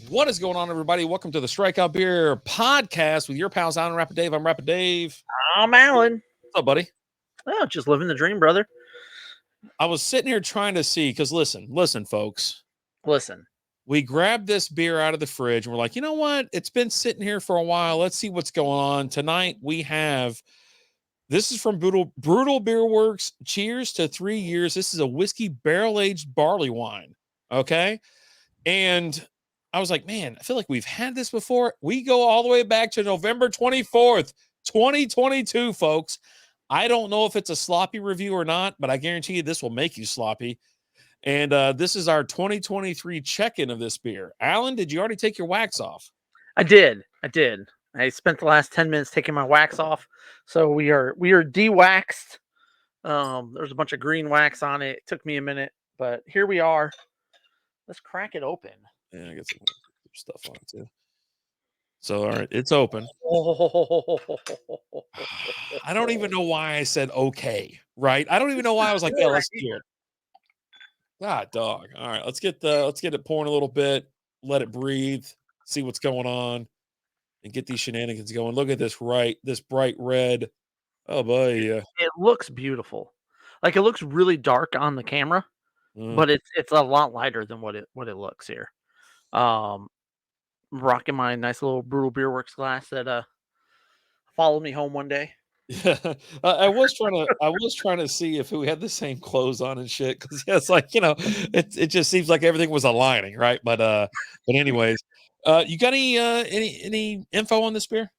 What is going on, everybody? Welcome to the Strikeout Beer Podcast with your pals, Alan Rapid Dave. I'm Rapid Dave. I'm Alan. What's up, buddy? Oh, just living the dream, brother. I was sitting here trying to see, because listen, folks. Listen. We grabbed this beer out of the fridge, and we're like, you know what? It's been sitting here for a while. Let's see what's going on. Tonight, we have, this is from Brutal Beerworks. Cheers to 3 years. This is a whiskey barrel-aged barley wine, okay? And I was like, man, I feel like we've had this before. We go all the way back to November 24th, 2022, folks. I don't know if it's a sloppy review or not, but I guarantee you this will make you sloppy. And this is our 2023 check-in of this beer. Alan, did you already take your wax off? I did. I spent the last 10 minutes taking my wax off. So we are de-waxed. There's a bunch of green wax on it. It took me a minute, but here we are. Let's crack it open. Yeah, I got some stuff on it too. So, all right, it's open. I don't even know why I said okay, right? I don't even know why I was like, yeah, let's do it. God, dog. All right, let's get it pouring a little bit, let it breathe, see what's going on, and get these shenanigans going. Look at this bright red. Oh boy, yeah. It looks beautiful. Like it looks really dark on the camera, but it's a lot lighter than what it looks here. Rocking my nice little Brutal Beerworks glass that followed me home one day. Yeah, I was trying to see if we had the same clothes on and shit, because yeah, it's like, you know, it just seems like everything was aligning, right? But anyways, you got any info on this beer?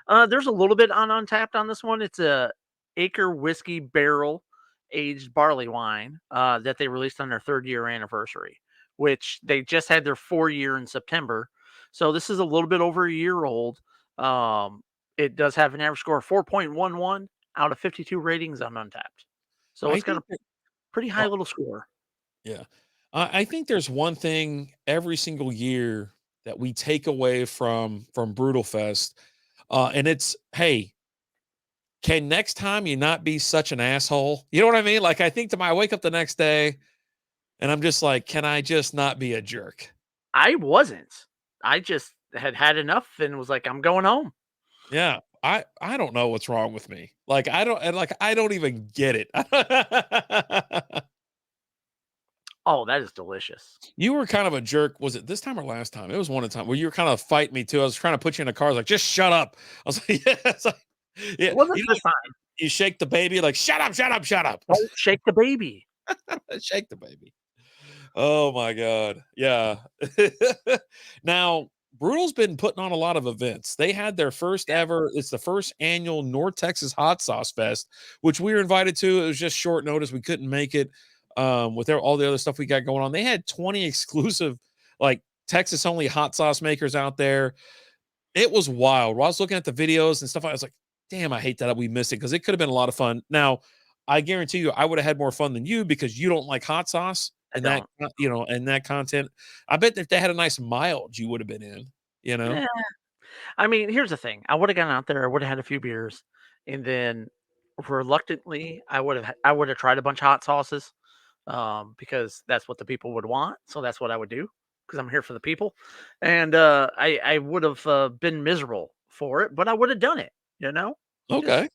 There's a little bit on Untappd on this one. It's a Acre whiskey barrel aged barley wine that they released on their 3rd year anniversary, which they just had their 4 year in September. So this is a little bit over a year old. It does have an average score of 4.11 out of 52 ratings on Untappd. So it's got a pretty high little score. Yeah. I think there's one thing every single year that we take away from Brutal Fest, and it's, hey, can next time you not be such an asshole? You know what I mean? Like, I think I wake up the next day and I'm just like, can I just not be a jerk? I wasn't. I just had enough and was like, I'm going home. Yeah. I don't know what's wrong with me. Like, I don't even get it. Oh, that is delicious. You were kind of a jerk. Was it this time or last time? It was one of the time where you were kind of fighting me too. I was trying to put you in a car. I was like, just shut up. I was like, yeah. It's like, yeah. It wasn't this time. You shake the baby, like, shut up. Don't shake the baby. Shake the baby. Oh my God. Yeah. Now, Brutal's been putting on a lot of events. They had their first ever, it's the first annual North Texas Hot Sauce Fest, which we were invited to. It was just short notice. We couldn't make it with all the other stuff we got going on. They had 20 exclusive, like, Texas only hot sauce makers out there. It was wild. While I was looking at the videos and stuff, I was like, damn, I hate that we missed it, because it could have been a lot of fun. Now, I guarantee you, I would have had more fun than you, because you don't like hot sauce and that, you know, and that content. I bet if they had a nice mild, you would have been in, you know? Yeah. I mean, here's the thing. I would have gone out there, I would have had a few beers, and then reluctantly, I would have tried a bunch of hot sauces, because that's what the people would want. So that's what I would do, because I'm here for the people. And I would have been miserable for it, but I would have done it, you know? Okay.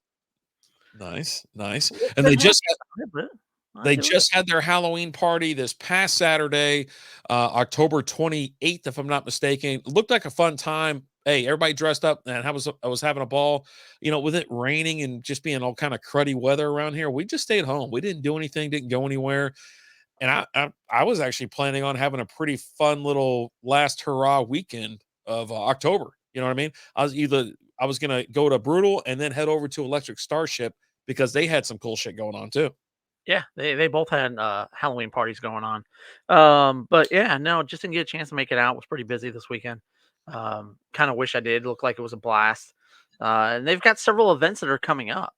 Nice. And they just had their Halloween party this past Saturday, October 28th, if I'm not mistaken. It looked like a fun time. Hey, everybody dressed up, and I was having a ball. You know, with it raining and just being all kind of cruddy weather around here, we just stayed home. We didn't do anything, didn't go anywhere. And I was actually planning on having a pretty fun little last hurrah weekend of October. You know what I mean? I was going to go to Brutal and then head over to Electric Starship, because they had some cool shit going on too. Yeah, they both had Halloween parties going on. But yeah, no, just didn't get a chance to make it out. Was pretty busy this weekend. Kind of wish I did. Looked like it was a blast. And they've got several events that are coming up.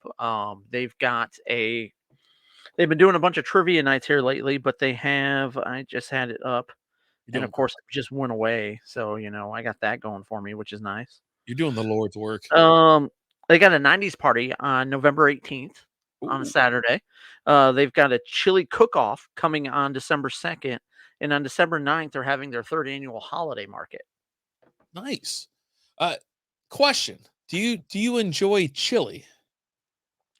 They've been doing a bunch of trivia nights here lately, but I just had it up. And of course, it just went away. So, you know, I got that going for me, which is nice. You're doing the Lord's work. They got a 90s party on November 18th on a Saturday. They've got a chili cook-off coming on December 2nd. And on December 9th, they're having their 3rd annual holiday market. Nice. Question: Do you enjoy chili?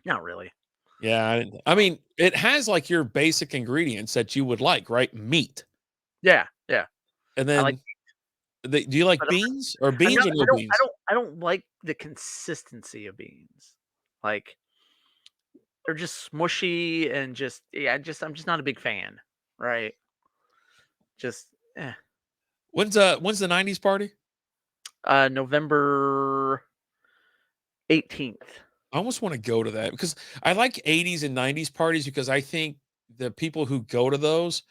Not really. Yeah, I mean, it has like your basic ingredients that you would like, right? Meat, Yeah, yeah. and I like, then do you like but beans or I'm beans not. or no beans? I don't like the consistency of beans. Like they're just smushy and just yeah. I'm just not a big fan. Right. Just When's the '90s party? November 18th. I almost want to go to that because I like '80s and '90s parties because I think the people who go to those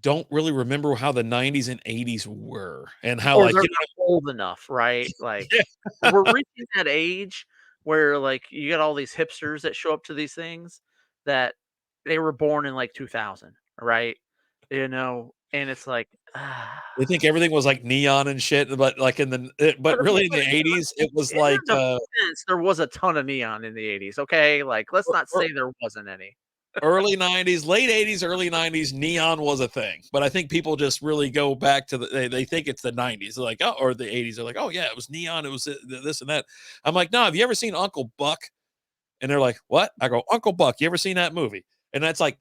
don't really remember how the '90s and '80s were and how Or like they're not old enough, right? Like, yeah. we're reaching that age where, like, you got all these hipsters that show up to these things that they were born in, like, 2000, right? You know? And it's like, They think everything was like neon and shit, but like but really in the '80s it was in like their defense, there was a ton of neon in the '80s, okay? Like, let's not say there wasn't any. early '90s, late '80s, early '90s, neon was a thing. But I think people just really go back to they think it's the '90s. They're like, oh, or the '80s. They're like, oh yeah, it was neon. It was this and that. I'm like, no. Have you ever seen Uncle Buck? And they're like, what? I go, Uncle Buck. You ever seen that movie? And that's like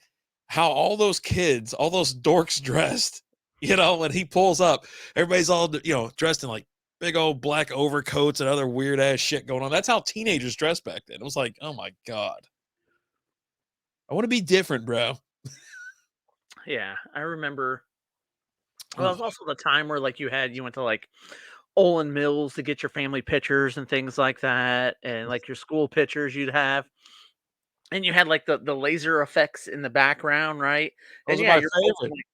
how all those kids, all those dorks dressed. You know, when he pulls up, everybody's all dressed in like big old black overcoats and other weird ass shit going on. That's how teenagers dressed back then. It was like, oh my god. I want to be different, bro. Yeah, I remember. Well, it was Oh, also the time where, like, you went to, like, Olin Mills to get your family pictures and things like that, and, like, your school pictures you'd have, and you had, like, the laser effects in the background, right? And, those are yeah, my favorite.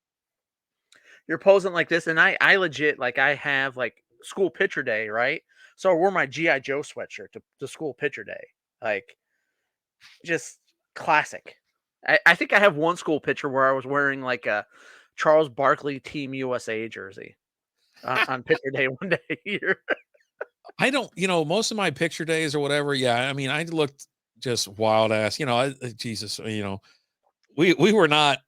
you're posing like this, and I legit, like, I have, like, school picture day, right? So I wore my GI Joe sweatshirt to school picture day, like, just classic. I think I have one school picture where I was wearing, like, a Charles Barkley Team USA jersey on picture day one day here. I don't, most of my picture days or whatever. Yeah, I mean, I looked just wild ass. Jesus, we were not.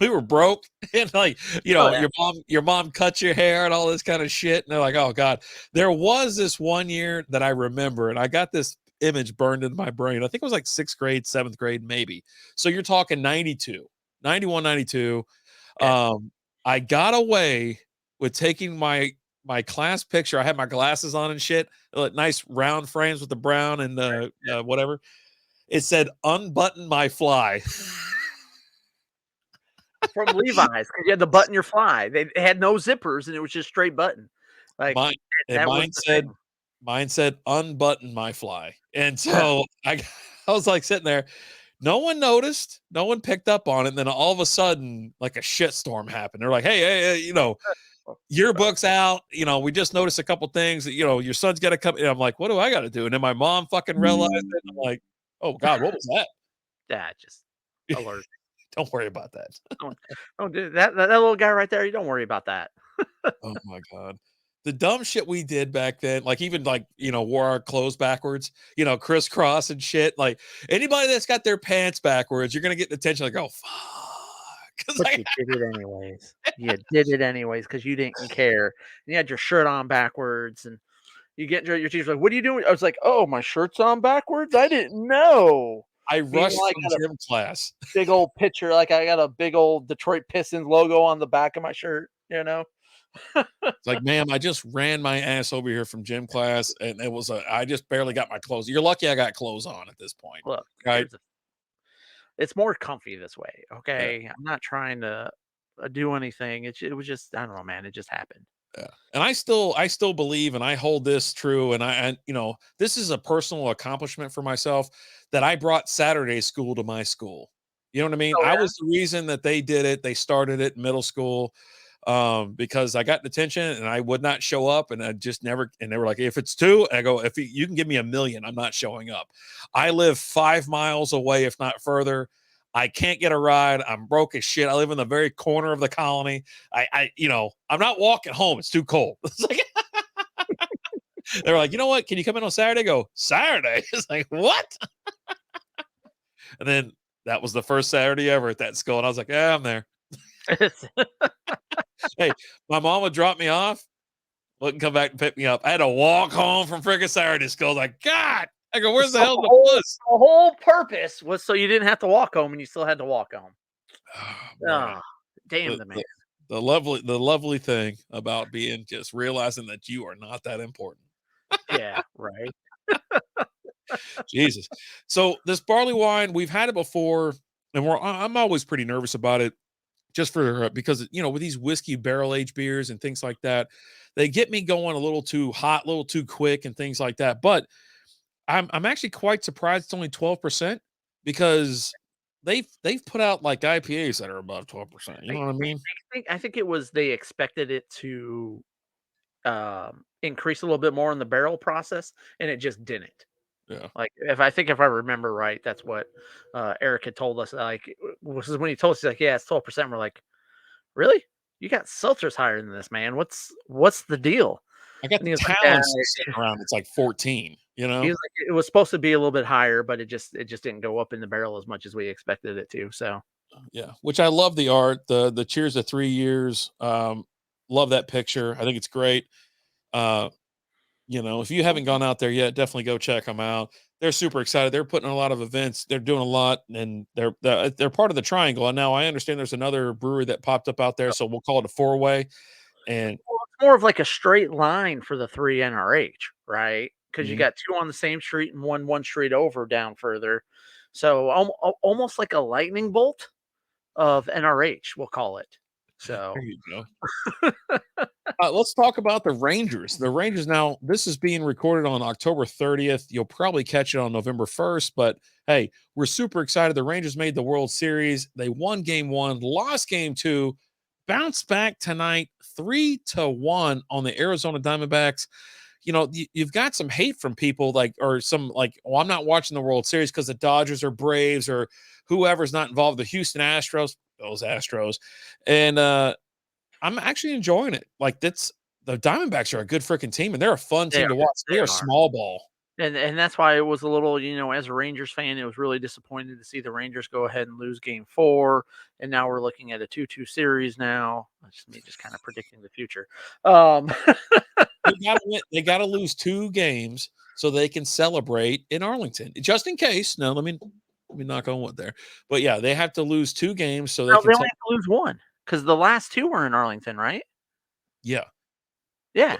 We were broke, and like Oh, yeah. your mom cut your hair and all this kind of shit. And they're like, oh god, there was this one year that I remember, and I got this image burned into my brain. I think it was like 6th grade, 7th grade, maybe. So you're talking 92, 91, 92. Okay. I got away with taking my class picture. I had my glasses on and shit, like nice round frames with the brown and the whatever. It said "unbutton my fly." From Levi's, 'cause you had to button your fly. They had no zippers, and it was just straight button. Like, Mine and that was the thing. mine said "unbutton my fly," and Yeah. so I was like sitting there. No one noticed. No one picked up on it. And then all of a sudden, like a shitstorm happened. They're like, hey, yearbook's out. We just noticed a couple things that, your son's got to come. And I'm like, what do I got to do? And then my mom fucking realized it. I'm like, oh God, what was that? Yeah, just alert. Don't worry about that. Don't don't do that little guy right there, you don't worry about that. Oh my God. The dumb shit we did back then, like even like, wore our clothes backwards, crisscross and shit. Like anybody that's got their pants backwards, you're going to get the attention like, oh, fuck. 'Cause But you did it anyways. You did it anyways because you didn't care. And you had your shirt on backwards, and you get your teacher's like, "What are you doing?" I was like, "Oh, my shirt's on backwards? I didn't know." I Meanwhile, rushed I from got a gym class. big old picture, like, I got a big old Detroit Pistons logo on the back of my shirt, you know? It's like, ma'am, I just ran my ass over here from gym class, and I just barely got my clothes. You're lucky I got clothes on at this point, Look, right? it's more comfy this way, Yeah, okay? I'm not trying to, do anything. It was just I don't know, man, it just happened. yeah. And I still believe, and I hold this true, and this is a personal accomplishment for myself that I brought Saturday school to my school. You know what I mean? Oh, I yeah? was the reason that they did it. They started it in middle school. Because I got detention and I would not show up, and I just never. And they were like, "If it's two," I go, "If you can give me $1 million, I'm not showing up." I live 5 miles away, if not further. I can't get a ride. I'm broke as shit. I live in the very corner of the colony. I'm not walking home. It's too cold. It's like they're like, you know what? Can you come in on Saturday? I go Saturday. It's like what? And then that was the first Saturday ever at that school, and I was like, yeah, I'm there. Hey, my mom would drop me off. wouldn't come back and pick me up. I had to walk home from freaking Saturday school. I was like, God, I go, where's the hell the bus? The whole purpose was so you didn't have to walk home, and you still had to walk home. Oh, Damn the man. The lovely thing about being just realizing that you are not that important. Yeah, right. Jesus. So this barley wine, we've had it before, and I'm always pretty nervous about it, just because with these whiskey barrel aged beers and things like that, they get me going a little too hot, a little too quick, and things like that. But I'm actually quite surprised it's only 12% because they've put out like IPAs that are above 12%. You know what I mean? I think it was they expected it to increase a little bit more in the barrel process, and it just didn't. Yeah. Like if I remember right, that's what Eric had told us. Like this is when he told us, he's like, yeah, it's 12%. We're like, really? You got seltzers higher than this, man. What's the deal? I got And the he was like, Talons sitting around. It's like 14. he was like, it was supposed to be a little bit higher, but it just didn't go up in the barrel as much as we expected it to. So yeah, which I love the art, the cheers to 3 years. Love that picture. I think it's great. If you haven't gone out there yet, definitely go check them out. They're super excited. They're putting a lot of events. They're doing a lot, and they're part of the Triangle. And now I understand there's another brewery that popped up out there, so we'll call it a 4-way. And it's more of like a straight line for the 3 NRH, right? Because you got 2 on the same street and one street over down further. So almost like a lightning bolt of NRH, we'll call it. So there you go. Let's talk about the Rangers. The Rangers, now, this is being recorded on October 30th. You'll probably catch it on November 1st, but hey, we're super excited. The Rangers made the World Series. They won game 1, lost game 2, bounced back tonight 3-1 on the Arizona Diamondbacks. You've got some hate from people I'm not watching the World Series because the Dodgers or Braves or whoever's not involved, the Houston Astros, those Astros. And I'm actually enjoying it. Like, the Diamondbacks are a good freaking team, and they're a fun team to watch. They are small ball. And that's why it was a little, as a Rangers fan, it was really disappointed to see the Rangers go ahead and lose game 4. And now we're looking at a 2-2 series now. That's just me just kind of predicting the future. They got to lose 2 games so they can celebrate in Arlington, just in case. Now, let me knock on wood there. But yeah, they have to lose 2 games so they only have to lose 1 because the last 2 were in Arlington, right? Yeah. Yeah.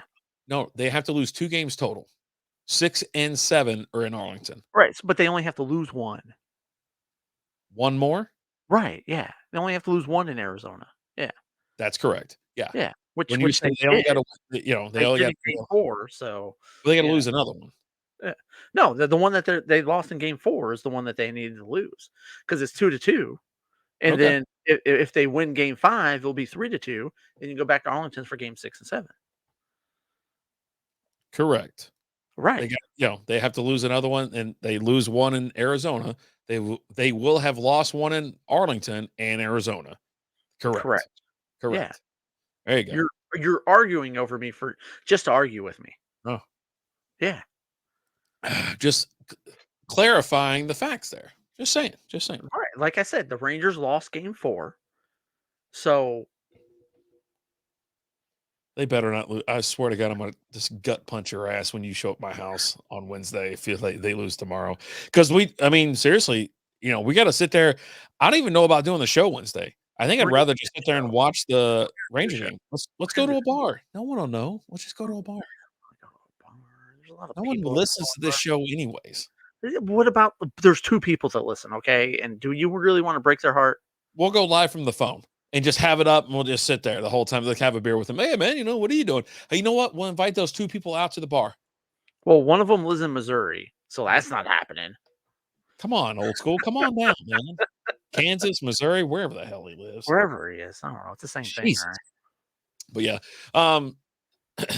No, they have to lose 2 games total. 6 and 7 are in Arlington. Right, but they only have to lose 1. 1 more? Right, yeah. They only have to lose 1 in Arizona. Yeah. That's correct. Yeah. Yeah. Which when you say they only got to, they only got game 4, so they got to lose another one. Yeah. No, the one that they lost in game 4 is the one that they needed to lose because it's 2-2. And then if they win game 5, it'll be 3-2, and you go back to Arlington for game 6 and 7. Correct. Right. They have to lose another one, and they lose 1 in Arizona. They will have lost 1 in Arlington and Arizona. Correct. Yeah. There you go. You're arguing over me just to argue with me. Oh. Yeah. Just clarifying the facts there. Just saying. All right. Like I said, the Rangers lost game 4. So they better not lose. I swear to God, I'm going to just gut punch your ass when you show up at my house on Wednesday if they lose tomorrow. Because seriously, we got to sit there. I don't even know about doing the show Wednesday. I think I'd rather just sit there and watch the Ranger game. Let's go to a bar. No one will know. Let's just go to a bar. No one listens to this show anyways. What about there's 2 people that listen, okay? And do you really want to break their heart? We'll go live from the phone and just have it up, and we'll just sit there the whole time. Like, have a beer with them. Hey, man, what are you doing? Hey, you know what? We'll invite those 2 people out to the bar. Well, one of them lives in Missouri, so that's not happening. Come on, old school. Come on down, man. Kansas, Missouri, wherever the hell he lives. Wherever he is. I don't know. It's the same thing, right? But yeah,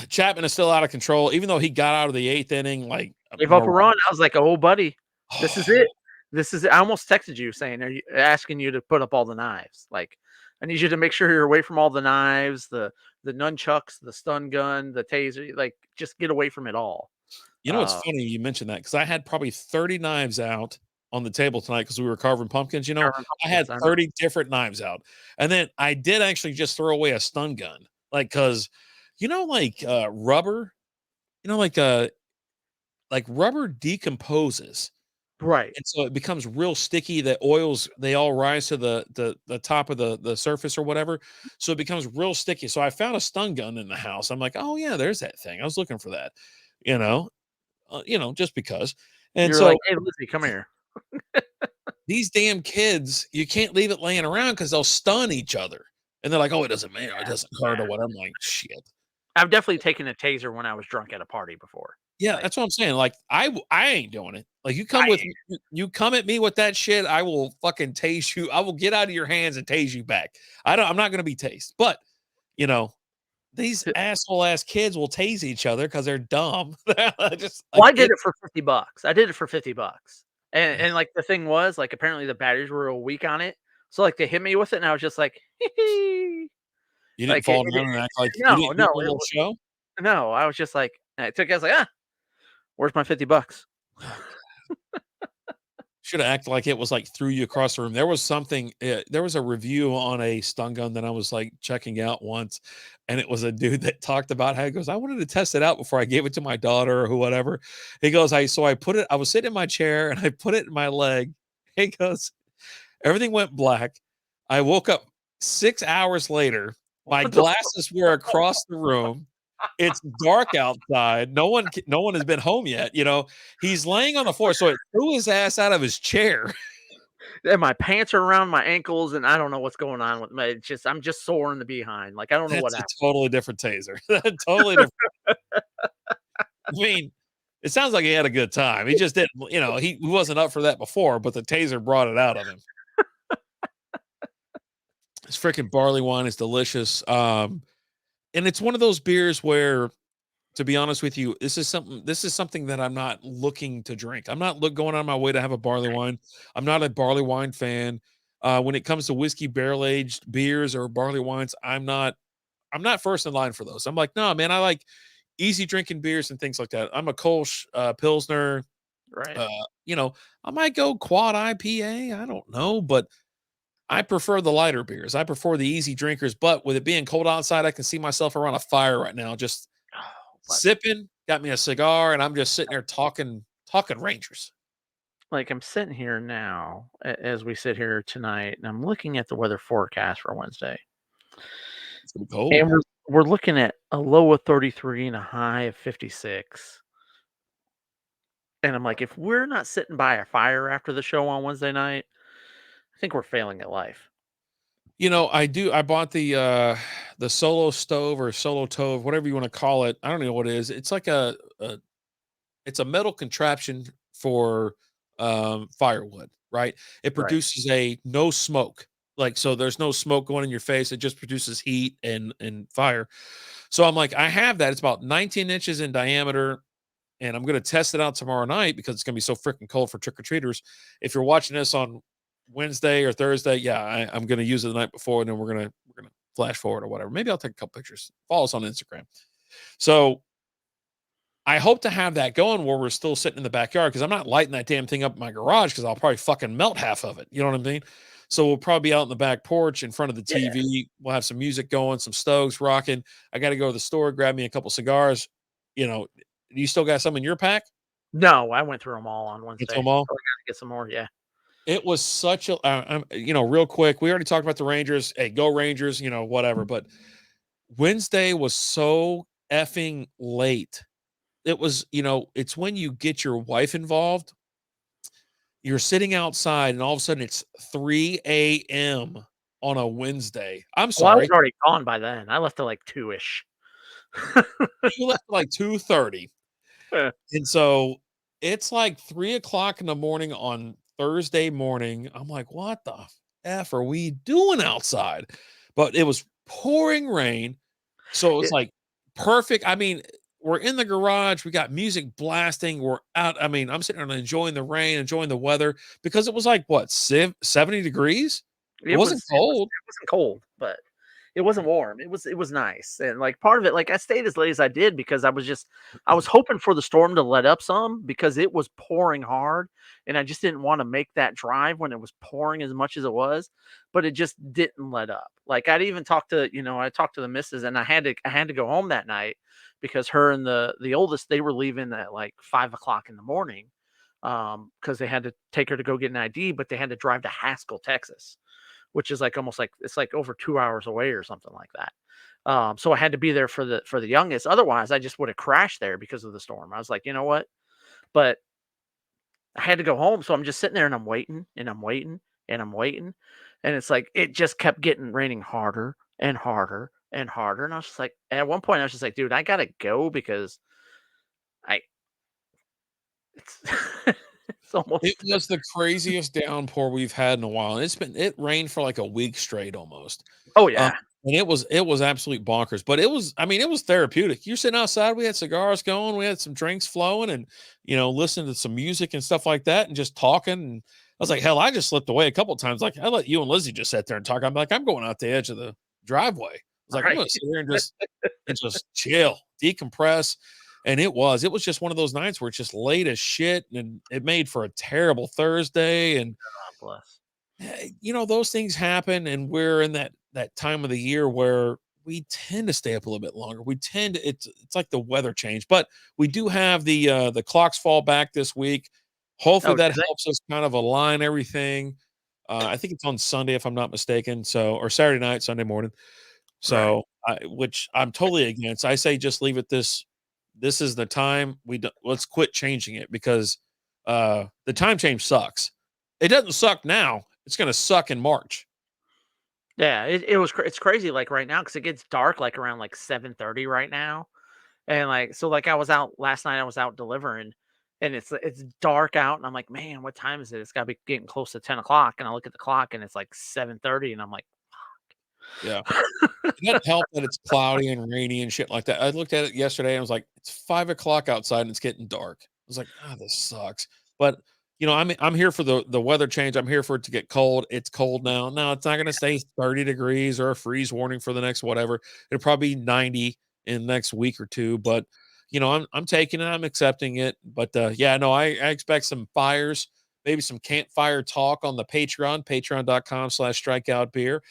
Chapman is still out of control, even though he got out of the 8th inning. Like, gave up a run. I was like, "Oh, buddy, this is it. This is it." I almost texted you saying, asking you to put up all the knives. Like, I need you to make sure you're away from all the knives, the nunchucks, the stun gun, the taser. Like, just get away from it all. It's funny you mentioned that because I had probably 30 knives out on the table tonight because we were carving pumpkins. I had 30 different knives out, and then I did actually just throw away a stun gun, like because like rubber, like rubber decomposes. Right. And so it becomes real sticky. The oils, they all rise to the top of the surface or whatever. So it becomes real sticky. So I found a stun gun in the house. I'm like, oh yeah, there's that thing. I was looking for that, you know, just because. And You're like, so "Hey, Lizzie, come here." these damn kids, you can't leave it laying around because they'll stun each other. And they're like, oh, it doesn't matter. It doesn't hurt or whatever. I'm like, shit. I've definitely taken a taser when I was drunk at a party before. Yeah, Like, that's what I'm saying. Like, I ain't doing it. Like, I you come at me with that shit, I will fucking tase you. I will get out of your hands and tase you back. I'm not gonna be tased. But, you know, these asshole ass kids will tase each other because they're dumb. Just well, like I did it for $50. I did it for $50. And, like, the thing was, like, apparently the batteries were real weak on it. So, like, they hit me with it, and I was just like, "Hee." you didn't Like, fall down and act like you no, didn't do no, the it little was show? no, I was just like I was like, "Ah, where's my $50?" Should have acted like it was like threw you across the room. There was something. There was a review on a stun gun that I was like checking out once, and it was a dude that talked about how he goes, "I wanted to test it out before I gave it to my daughter or whatever." He goes, I put it. I was sitting in my chair and I put it in my leg." He goes, "Everything went black. I woke up 6 hours later. My What the glasses were across the room. It's dark outside. No one has been home yet. He's laying on the floor, so it threw his ass out of his chair." and my pants are around my ankles, and I don't know what's going on with me. It's just I'm just sore in the behind. Like, I don't know what That's a happened. totally different taser. Totally different. I mean, it sounds like he had a good time. He just didn't, he wasn't up for that before, but the taser brought it out of him. It's freaking Barleywine is delicious. And it's one of those beers where, to be honest with you, this is something that I'm not looking to drink. I'm not going on my way to have a Barleywine. I'm not a Barleywine fan. When it comes to whiskey barrel aged beers or barley wines, I'm not first in line for those. I'm like, no, man, I like easy drinking beers and things like that. I'm a Kolsch Pilsner. Right. Uh, I might go quad IPA. I don't know, but I prefer the lighter beers. I prefer the easy drinkers. But with it being cold outside, I can see myself around a fire right now, just Oh, but sipping, got me a cigar, and I'm just sitting there talking Rangers. like I'm sitting here now as we sit here tonight, and I'm looking at the weather forecast for Wednesday. It's gonna be cold. And we're looking at a low of 33 and a high of 56. And I'm like, if we're not sitting by a fire after the show on Wednesday night, I think we're failing at life. I bought the solo stove or solo tove, whatever you want to call it. I don't know what it is. It's like it's a metal contraption for firewood, right? It Right. produces a no smoke. Like, so there's no smoke going in your face. It just produces heat and fire. So I'm like, I have that. It's about 19 inches in diameter, and I'm going to test it out tomorrow night because it's going to be so freaking cold for trick or treaters. If you're watching this on Wednesday or Thursday, yeah, I'm going to use it the night before, and then we're gonna flash forward or whatever. Maybe I'll take a couple pictures. Follow us on Instagram. So I hope to have that going where we're still sitting in the backyard, because I'm not lighting that damn thing up in my garage because I'll probably fucking melt half of it. You know what I mean? So we'll probably be out in the back porch in front of the Yeah. TV. We'll have some music going, some stoves rocking. I got to go to the store, grab me a couple cigars. You still got some in your pack? No, I went through them all on Get Wednesday. them all. Probably gotta get some more. Yeah. It was such a, real quick. We already talked about the Rangers. Hey, go Rangers, whatever. But Wednesday was so effing late. It was, it's when you get your wife involved. You're sitting outside and all of a sudden it's 3 a.m. on a Wednesday. I'm Well, I was sorry. already gone by then. I left at like 2-ish. You left at like 2:30. And so it's like 3 o'clock in the morning on Thursday morning. I'm like, what the F are we doing outside? But it was pouring rain. So it's It like perfect. I mean, we're in the garage. We got music blasting. We're out. I mean, I'm sitting there enjoying the rain, enjoying the weather, because it was like what, 70 degrees? It it wasn't was cold. it wasn't cold, but It wasn't warm. It was nice, and, like, part of it, like, I stayed as late as I did because I was hoping for the storm to let up some because it was pouring hard, and I just didn't wanna make that drive when it was pouring as much as it was, but it just didn't let up. Like, I'd even talked to I talked to the missus, and I had to go home that night because her and the oldest, they were leaving at, like, 5 o'clock in the morning, because they had to take her to go get an ID, but they had to drive to Haskell, Texas, which is like almost like it's like over 2 hours away or something like that. So I had to be there for the youngest. Otherwise, I just would have crashed there because of the storm. I was like, you know what? But I had to go home, so I'm just sitting there and I'm waiting and I'm waiting and I'm waiting, and it's like it just kept getting raining harder and harder and harder. And I was just like, at one point, I was just like, dude, I gotta go because I it's it's It almost was the craziest downpour we've had in a while, and it rained for like a week straight almost. oh Um, yeah, and it was absolute bonkers, but it was therapeutic. You're sitting outside, we had cigars going, we had some drinks flowing and, listening to some music and stuff like that and just talking, and I was like, hell, I just slipped away a couple of times, like, I let you and Lizzie just sit there and talk. I'm like, "I'm going out the edge of the driveway." I was like, "I'm right, gonna sit here and just chill, decompress," and it was just one of those nights where it's just late as shit, and it made for a terrible Thursday, and God bless. those things happen, and we're in that time of the year where we tend to stay up a little bit longer. We tend to it's like the weather change, but we do have the clocks fall back this week. Hopefully Oh, that did they? helps us kind of align everything. I think it's on Sunday if I'm not mistaken, so or Saturday night, Sunday morning. Right. So, which I'm totally against. I say just leave it this is the time let's quit changing it because the time change sucks. It doesn't suck now. It's going to suck in March. Yeah, it's crazy, like, right now because it gets dark, like, around, like, 7:30 right now, and, like so, like, I was out last night, I was out delivering, and it's dark out, and I'm like, "Man, what time is it? It's gotta be getting close to 10 o'clock." And I look at the clock, and it's, like, 7:30, and I'm like, Yeah. It doesn't help that it's cloudy and rainy and shit like that. I looked at it yesterday and I was like, it's 5 o'clock outside and it's getting dark. I was like, oh, this sucks. But I'm here for the weather change. I'm here for it to get cold. It's cold now. Now it's not gonna stay 30 degrees or a freeze warning for the next whatever. It'll probably be 90 in the next week or two. But I'm taking it, I'm accepting it. But yeah, no, I expect some fires, maybe some campfire talk on the patreon.com/strikeout beer.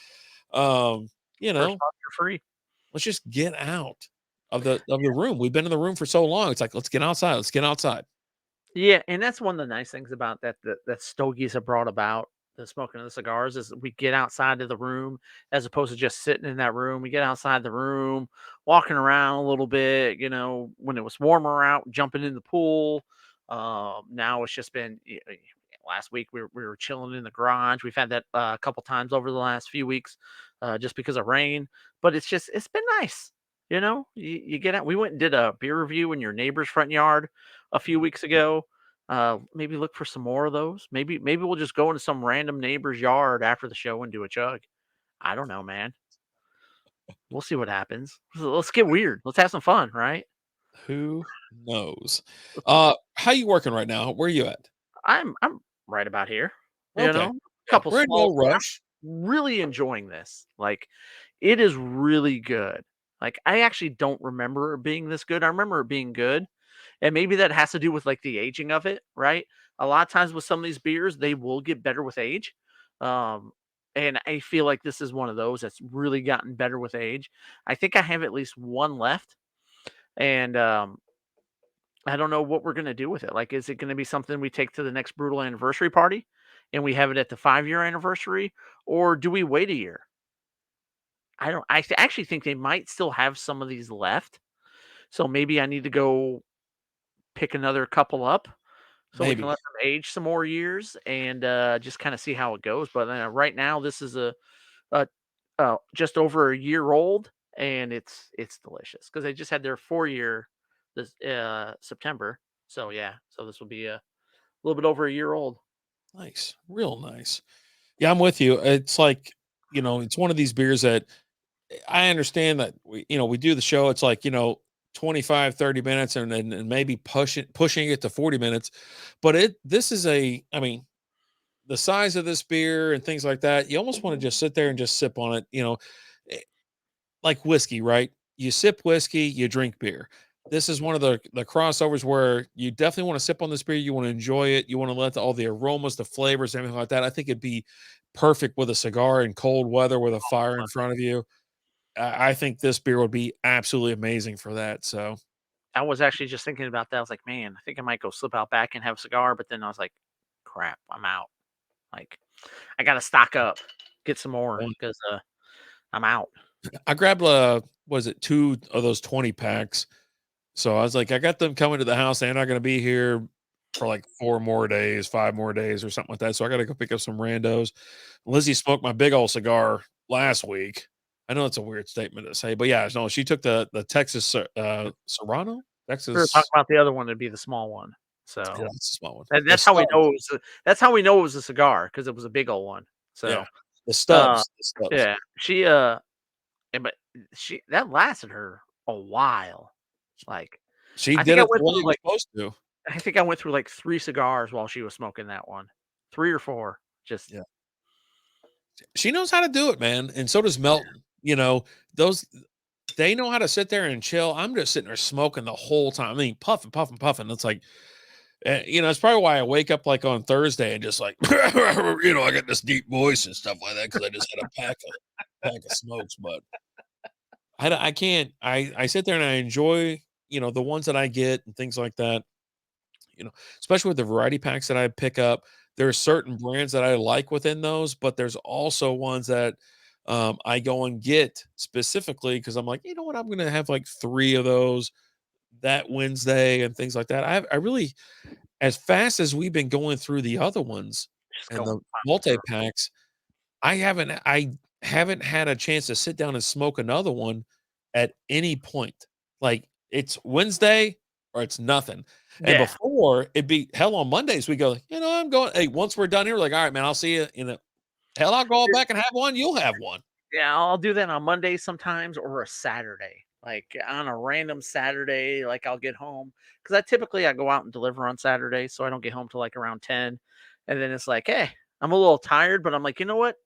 Um, you "First know, off, you're free." let's just get out of the room. We've been in the room for so long. It's like, let's get outside. Let's get outside. Yeah, and that's one of the nice things about that stogies have brought about, the smoking of the cigars, is we get outside of the room as opposed to just sitting in that room. We get outside the room, walking around a little bit, when it was warmer out, jumping in the pool. Now it's just been last week we were chilling in the garage. We've had that a couple times over the last few weeks, just because of rain. But it's been nice. You get out. We went and did a beer review in your neighbor's front yard a few weeks ago. Maybe look for some more of those. Maybe we'll just go into some random neighbor's yard after the show and do a chug. I don't know, man. We'll see what happens. Let's get weird. Let's have some fun, right? Who knows? How you working right now? Where are you at? I'm right about here. Okay. Yeah, Couple we're in small. no rush. Really enjoying this. Like, it is really good. Like, I actually don't remember it being this good. I remember it being good. And maybe that has to do with like the aging of it, right? A lot of times with some of these beers, they will get better with age. Um, and I feel like this is one of those that's really gotten better with age. I think I have at least one left. And I don't know what we're gonna do with it. Like, is it gonna be something we take to the next brutal anniversary party and we have it at the 5-year anniversary? Or do we wait a year? I don't actually think they might still have some of these left. So maybe I need to go pick another couple up so we can Maybe. let them age some more years and just kind of see how it goes. But right now, this is a just over a year old, and it's delicious because they just had their 4 year this September. So yeah, so this will be a little bit over a year old. Nice. Real nice. Yeah, I'm with you. It's like, it's one of these beers that I understand that we do the show. It's like, 25, 30 minutes and maybe pushing it to 40 minutes. But this is I mean, the size of this beer and things like that, you almost want to just sit there and just sip on it. like whiskey, right? You sip whiskey, you drink beer. This is one of the crossovers where you definitely want to sip on this beer. You want to enjoy it. You want to let all the aromas, the flavors, everything like that. I think it'd be perfect with a cigar in cold weather with a fire in front of you. I think this beer would be absolutely amazing for that. So I was actually just thinking about that. I was like, man, I think I might go slip out back and have a cigar. But then I was like, crap, I'm out. Like, I got to stock up, get some more because I'm out. I grabbed was it 2 of those 20 packs. So I was like, I got them coming to the house. They're not going to be here for like 4 more days, 5 more days, or something like that. So I got to go pick up some randos. Lizzie smoked my big old cigar last week. I know it's a weird statement to say, but yeah, no, she took the Texas Serrano, We were talking Texas. about the other one to be the small one. Yeah, So it's a small one. and The that's how we know stubs, it was. That's how we know it was a cigar because it was a big old one. yeah, So, the uh, stubs, the stubs. yeah, but she that lasted her a while. Like, She I did think I it the went way through it was like supposed to. I think I went through like 3 cigars while she was smoking that one. 3 or 4. Just Yeah, she knows how to do it, man, and so does Melton. You know, those they know how to sit there and chill. I'm just sitting there smoking the whole time. I mean, puffing, puffing, puffing. It's like, it's probably why I wake up like on Thursday and just like, I got this deep voice and stuff like that because I just had a pack of smokes. But I can't. I sit there and I enjoy, the ones that I get and things like that. Especially with the variety packs that I pick up. There are certain brands that I like within those, but there's also ones that I go and get specifically because I'm like, you know what, I'm gonna have like 3 of those that Wednesday and things like that. I really, as fast as we've been going through the other ones and going the popping through. multi-packs, I haven't had a chance to sit down and smoke another one at any point. Like, it's Wednesday or it's nothing. And Yeah. before, it'd be hell on Mondays, we go, I'm going, hey, once we're done here, we're like, all right, man, I'll see you in a hell, I'll go back and have one, you'll have one. Yeah, I'll do that on Monday sometimes or a Saturday. Like on a random Saturday, like I'll get home because I go out and deliver on Saturday, so I don't get home till like around 10. And then it's like, hey, I'm a little tired, but I'm like, you know what?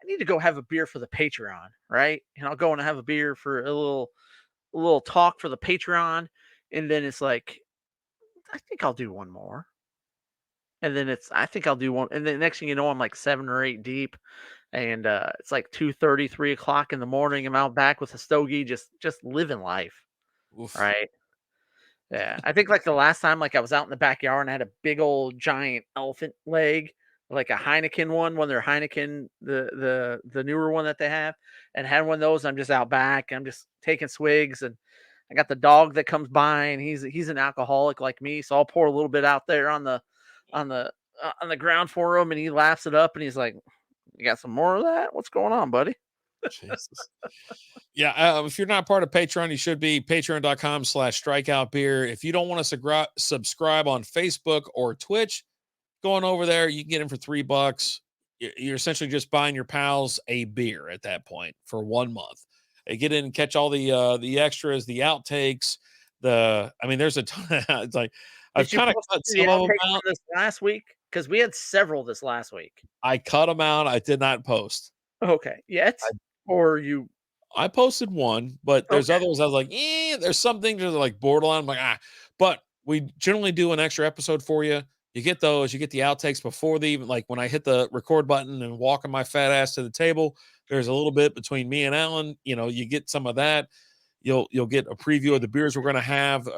I need to go have a beer for the Patreon, right? And I'll go and have a beer for a little talk for the Patreon. And then it's like, I think I'll do one more. And then I think I'll do one. And then next thing you know, I'm like 7 or 8 deep. And it's like 2:30, 3 o'clock in the morning. I'm out back with a stogie, just living life, Oof. right? Yeah, I think like the last time, like I was out in the backyard and I had a big old giant elephant leg, like a Heineken one they're Heineken, the newer one that they have, and had one of those. I'm just out back. I'm just taking swigs, and I got the dog that comes by, and he's an alcoholic like me, so I'll pour a little bit out there on the on the ground for him, and he laughs it up, and he's like, "You got some more of that? What's going on, buddy?" Jesus. Yeah, if you're not part of Patreon, you should be patreon.com/strikeout beer. If you don't want to subscribe on Facebook or Twitch, going over there, you can get them for $3. You're essentially just buying your pals a beer at that point for 1 month. They get in and catch all the extras, the outtakes. There's a ton. It's like I've Did you kind of post cut the some of them outtakes out. from this last week? Because we had several this last week. I cut them out. I did not post. Okay, yet or you? I posted one, but there's Okay, others I was like, there's some things that are like borderline. I'm like, but we generally do an extra episode for you. You get those, you get the outtakes before the even like when I hit the record button and walking my fat ass to the table, there's a little bit between me and Alan. You get some of that. You'll get a preview of the beers we're gonna have,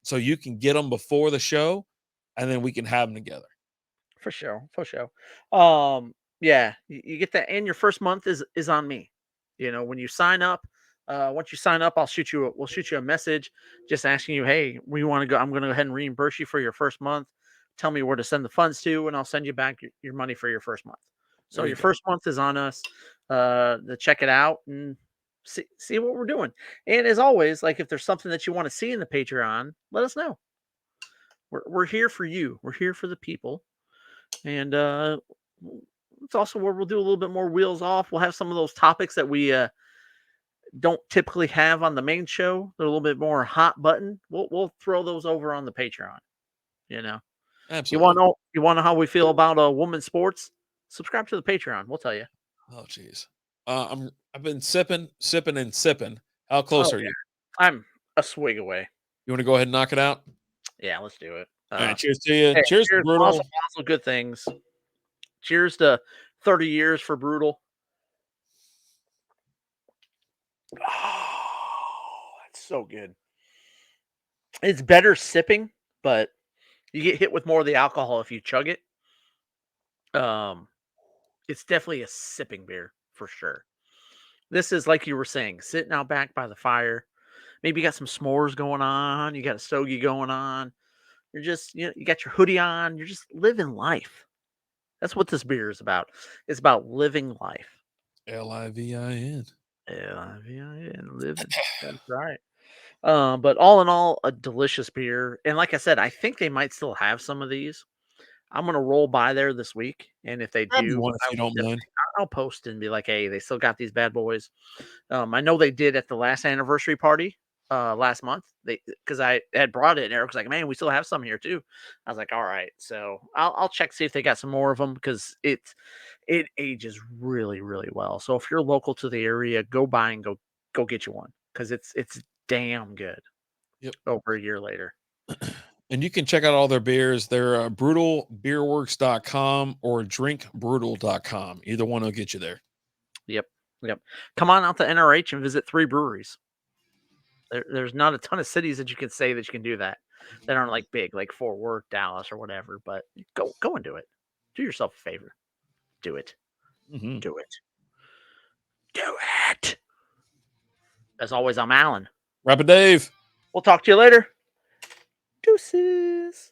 so you can get them before the show, and then we can have them together. for sure, for sure. Yeah, you get that, and your first month is on me. When you sign up, once you sign up, we'll shoot you a message just asking you, hey, we want to go. I'm going to go ahead and reimburse you for your first month. Tell me where to send the funds to, and I'll send you back your money for your first month. So There you your go. first month is on us. To check it out and see what we're doing. And as always, like if there's something that you want to see in the Patreon, let us know. We're here for you. We're here for the people. And it's also where we'll do a little bit more wheels off. We'll have some of those topics that we don't typically have on the main show. They're a little bit more hot button. We'll throw those over on the Patreon. You know, Absolutely. you want to know how we feel about women's sports? Subscribe to the Patreon. We'll tell you. Oh, geez. I've been sipping, and sipping. How close Oh are yeah, you? I'm a swig away. You want to go ahead and knock it out? Yeah, let's do it. All right, cheers to you. Hey, Cheers to cheers, Brutal. mazel, good things. Cheers to 30 years for Brutal. Oh, that's so good. It's better sipping, but you get hit with more of the alcohol if you chug it. Um, it's definitely a sipping beer for sure. This is like you were saying, sitting out back by the fire. Maybe you got some s'mores going on. You got a stogie going on. You're just, you got your hoodie on. You're just living life. That's what this beer is about. It's about living life. Livin. Living. That's right. But all in all, a delicious beer. And like I said, I think they might still have some of these. I'm gonna roll by there this week, and if they Grab me do, one if you don't mind. I'll post and be like, "Hey, they still got these bad boys." I know they did at the last anniversary party last month. They because I had brought it, and Eric was like, "Man, we still have some here too." I was like, "All right," so I'll check see if they got some more of them because it ages really really well. So if you're local to the area, go buy and go get you one because it's damn good. Yep. Over a year later. And you can check out all their beers. They're brutalbeerworks.com or drinkbrutal.com. Either one will get you there. Yep. Yep. Come on out to NRH and visit 3 breweries. There's not a ton of cities that you can say that you can do that aren't like big, like Fort Worth, Dallas, or whatever. But go and do it. Do yourself a favor. Do it. Mm-hmm. Do it. Do it. As always, I'm Alan. Rapid Dave. We'll talk to you later. Deuces.